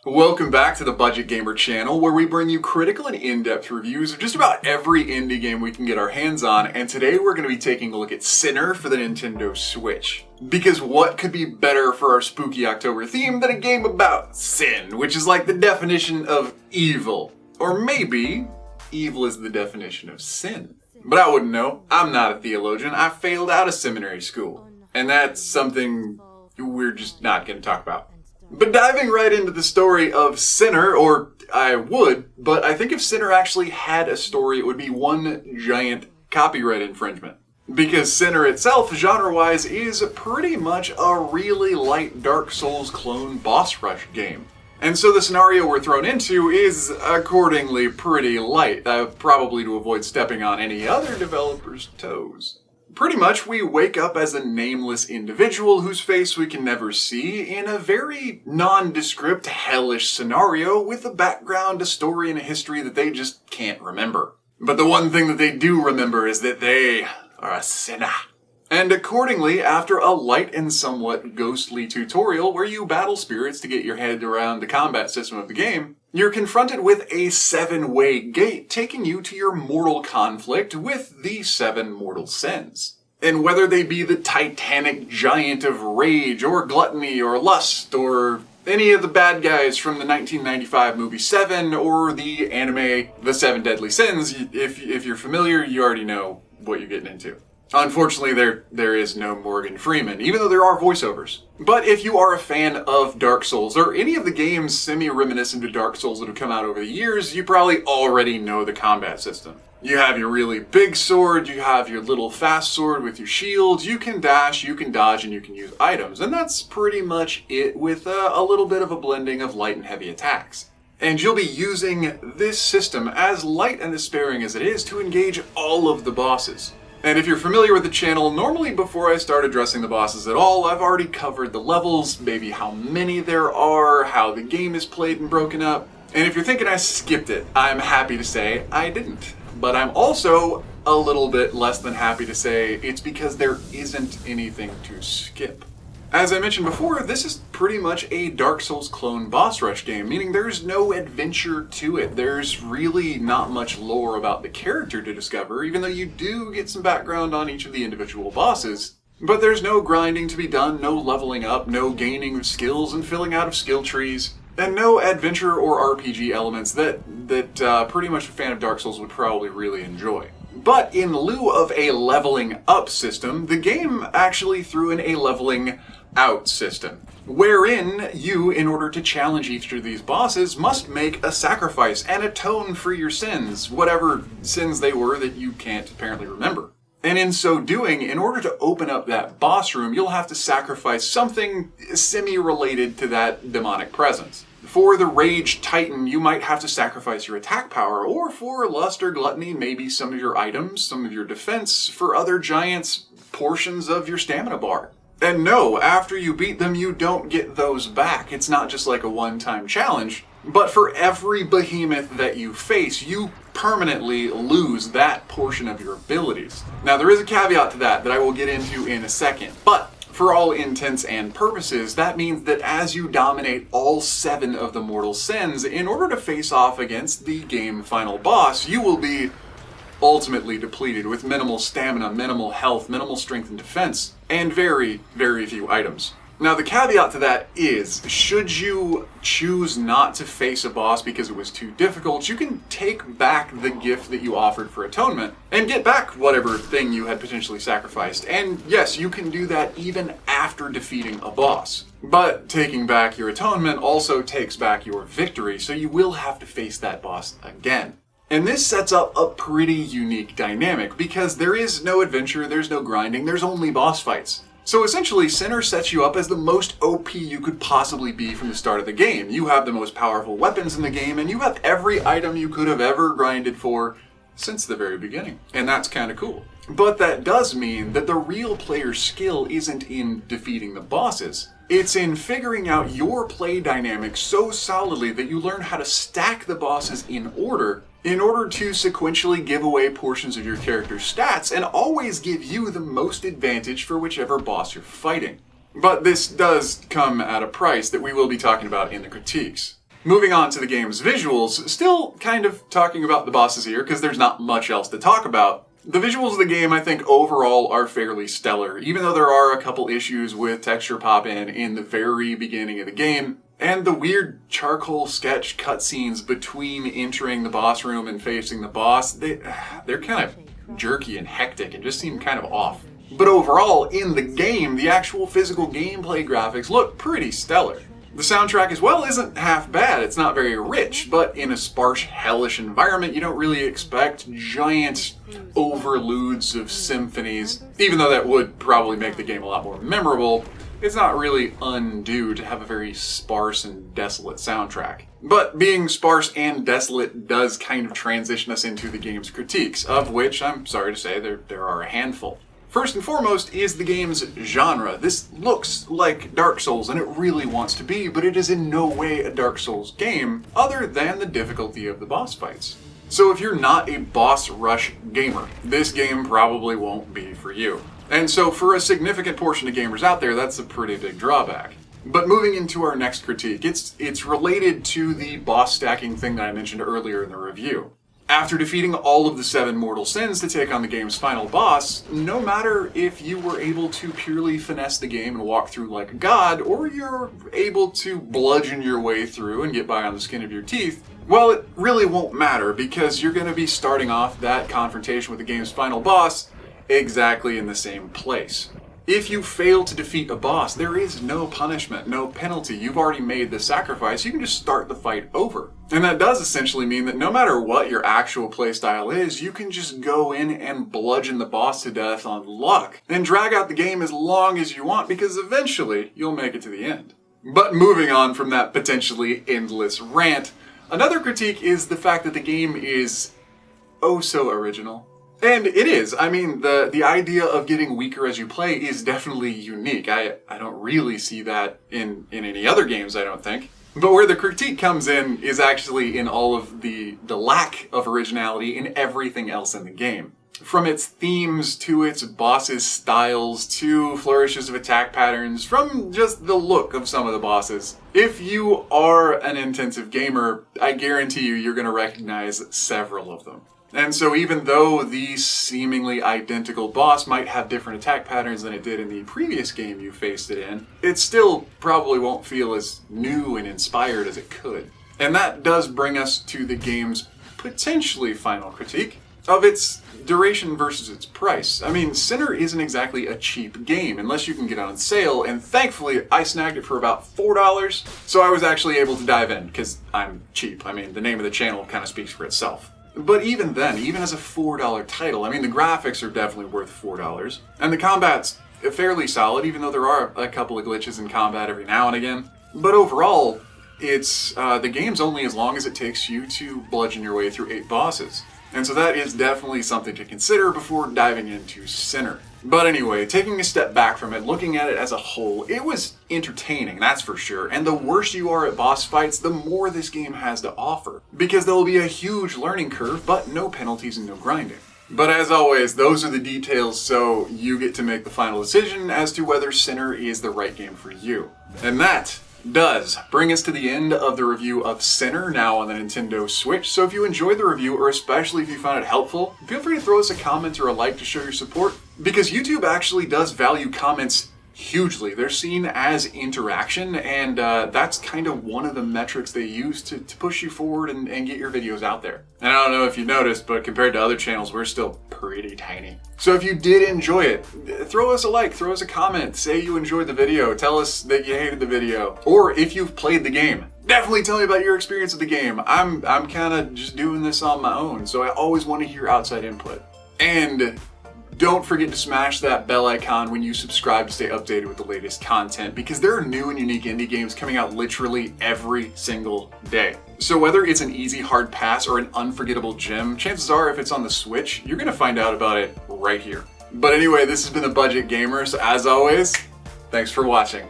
Welcome back to the Budget Gamer channel, where we bring you critical and in-depth reviews of just about every indie game we can get our hands on, and today we're going to be taking a look at Sinner for the Nintendo Switch. Because what could be better for our spooky October theme than a game about sin, which is like the definition of evil. Or maybe evil is the definition of sin. But I wouldn't know. I'm not a theologian. I failed out of seminary school. And that's something we're just not going to talk about. But diving right into the story of Sinner, or I would, but I think if Sinner actually had a story, it would be one giant copyright infringement. Because Sinner itself, genre-wise, is pretty much a really light Dark Souls clone boss rush game. And so the scenario we're thrown into is accordingly pretty light, probably to avoid stepping on any other developer's toes. Pretty much, we wake up as a nameless individual whose face we can never see in a very nondescript, hellish scenario with a background, a story, and a history that they just can't remember. But the one thing that they do remember is that they are a sinner. And accordingly, after a light and somewhat ghostly tutorial where you battle spirits to get your head around the combat system of the game, you're confronted with a 7-way gate taking you to your mortal conflict with the 7 mortal sins. And whether they be the titanic giant of rage, or gluttony, or lust, or any of the bad guys from the 1995 movie Seven, or the anime The Seven Deadly Sins, if you're familiar, you already know what you're getting into. Unfortunately, there is no Morgan Freeman, even though there are voiceovers. But if you are a fan of Dark Souls, or any of the games semi-reminiscent to Dark Souls that have come out over the years, you probably already know the combat system. You have your really big sword, you have your little fast sword with your shield, you can dash, you can dodge, and you can use items. And that's pretty much it, with a little bit of a blending of light and heavy attacks. And you'll be using this system, as light and as sparing as it is, to engage all of the bosses. And if you're familiar with the channel, normally before I start addressing the bosses at all, I've already covered the levels, maybe how many there are, how the game is played and broken up. And if you're thinking I skipped it, I'm happy to say I didn't. But I'm also a little bit less than happy to say it's because there isn't anything to skip. As I mentioned before, this is pretty much a Dark Souls clone boss rush game, meaning there's no adventure to it. There's really not much lore about the character to discover, even though you do get some background on each of the individual bosses. But there's no grinding to be done, no leveling up, no gaining of skills and filling out of skill trees, and no adventure or RPG elements that pretty much a fan of Dark Souls would probably really enjoy. But in lieu of a leveling up system, the game actually threw in a leveling out system, wherein you, in order to challenge each of these bosses, must make a sacrifice and atone for your sins, whatever sins they were that you can't apparently remember. And in so doing, in order to open up that boss room, you'll have to sacrifice something semi-related to that demonic presence. For the Rage Titan, you might have to sacrifice your attack power, or for Lust or Gluttony, maybe some of your items, some of your defense, for other giants, portions of your stamina bar. And no, after you beat them, you don't get those back. It's not just like a one-time challenge, but for every behemoth that you face, you permanently lose that portion of your abilities. Now, there is a caveat to that I will get into in a second, but for all intents and purposes, that means that as you dominate all 7 of the mortal sins, in order to face off against the game final boss, you will be ultimately depleted with minimal stamina, minimal health, minimal strength and defense, and very, very few items. Now, the caveat to that is, should you choose not to face a boss because it was too difficult, you can take back the gift that you offered for atonement and get back whatever thing you had potentially sacrificed. And yes, you can do that even after defeating a boss. But taking back your atonement also takes back your victory, so you will have to face that boss again. And this sets up a pretty unique dynamic, because there is no adventure, there's no grinding, there's only boss fights. So essentially, Sinner sets you up as the most OP you could possibly be from the start of the game. You have the most powerful weapons in the game, and you have every item you could have ever grinded for since the very beginning. And that's kind of cool. But that does mean that the real player's skill isn't in defeating the bosses. It's in figuring out your play dynamic so solidly that you learn how to stack the bosses in order to sequentially give away portions of your character's stats and always give you the most advantage for whichever boss you're fighting. But this does come at a price that we will be talking about in the critiques. Moving on to the game's visuals, still kind of talking about the bosses here because there's not much else to talk about. The visuals of the game, I think, overall are fairly stellar, even though there are a couple issues with texture pop-in in the very beginning of the game, and the weird charcoal sketch cutscenes between entering the boss room and facing the boss, they're kind of jerky and hectic and just seem kind of off. But overall, in the game, the actual physical gameplay graphics look pretty stellar. The soundtrack as well isn't half bad. It's not very rich, but in a sparse, hellish environment, you don't really expect giant overludes of symphonies. Even though that would probably make the game a lot more memorable, it's not really undue to have a very sparse and desolate soundtrack. But being sparse and desolate does kind of transition us into the game's critiques, of which, I'm sorry to say, there are a handful. First and foremost is the game's genre. This looks like Dark Souls, and it really wants to be, but it is in no way a Dark Souls game, other than the difficulty of the boss fights. So if you're not a boss rush gamer, this game probably won't be for you. And so for a significant portion of gamers out there, that's a pretty big drawback. But moving into our next critique, it's related to the boss stacking thing that I mentioned earlier in the review. After defeating all of the 7 mortal sins to take on the game's final boss, no matter if you were able to purely finesse the game and walk through like a god, or you're able to bludgeon your way through and get by on the skin of your teeth, well, it really won't matter because you're going to be starting off that confrontation with the game's final boss exactly in the same place. If you fail to defeat a boss, there is no punishment, no penalty. You've already made the sacrifice. You can just start the fight over. And that does essentially mean that no matter what your actual playstyle is, you can just go in and bludgeon the boss to death on luck and drag out the game as long as you want because eventually you'll make it to the end. But moving on from that potentially endless rant, another critique is the fact that the game is oh so original. And it is. I mean, the idea of getting weaker as you play is definitely unique. I don't really see that in any other games, I don't think. But where the critique comes in is actually in all of the lack of originality in everything else in the game. From its themes to its bosses' styles to flourishes of attack patterns, from just the look of some of the bosses. If you are an intensive gamer, I guarantee you're going to recognize several of them. And so even though the seemingly identical boss might have different attack patterns than it did in the previous game you faced it in, it still probably won't feel as new and inspired as it could. And that does bring us to the game's potentially final critique of its duration versus its price. I mean, Sinner isn't exactly a cheap game unless you can get it on sale, and thankfully I snagged it for about $4, so I was actually able to dive in, because I'm cheap. I mean, the name of the channel kind of speaks for itself. But even then, even as a $4 title, I mean, the graphics are definitely worth $4. And the combat's fairly solid, even though there are a couple of glitches in combat every now and again. But overall, it's the game's only as long as it takes you to bludgeon your way through 8 bosses. And so that is definitely something to consider before diving into Sinner. But anyway, taking a step back from it, looking at it as a whole, it was entertaining, that's for sure. And the worse you are at boss fights, the more this game has to offer. Because there will be a huge learning curve, but no penalties and no grinding. But as always, those are the details, so you get to make the final decision as to whether Sinner is the right game for you. And that does bring us to the end of the review of Sinner, now on the Nintendo Switch. So if you enjoyed the review, or especially if you found it helpful, feel free to throw us a comment or a like to show your support, because YouTube actually does value comments hugely. They're seen as interaction, and that's kind of one of the metrics they use to push you forward and get your videos out there. And I don't know if you noticed, but compared to other channels, we're still pretty tiny. So if you did enjoy it, throw us a like, throw us a comment, say you enjoyed the video, tell us that you hated the video. Or if you've played the game, definitely tell me about your experience with the game. I'm kind of just doing this on my own, so I always want to hear outside input. And don't forget to smash that bell icon when you subscribe to stay updated with the latest content, because there are new and unique indie games coming out literally every single day. So whether it's an easy hard pass or an unforgettable gem, chances are if it's on the Switch, you're gonna find out about it right here. But anyway, this has been The Budget Gamer, so as always, thanks for watching.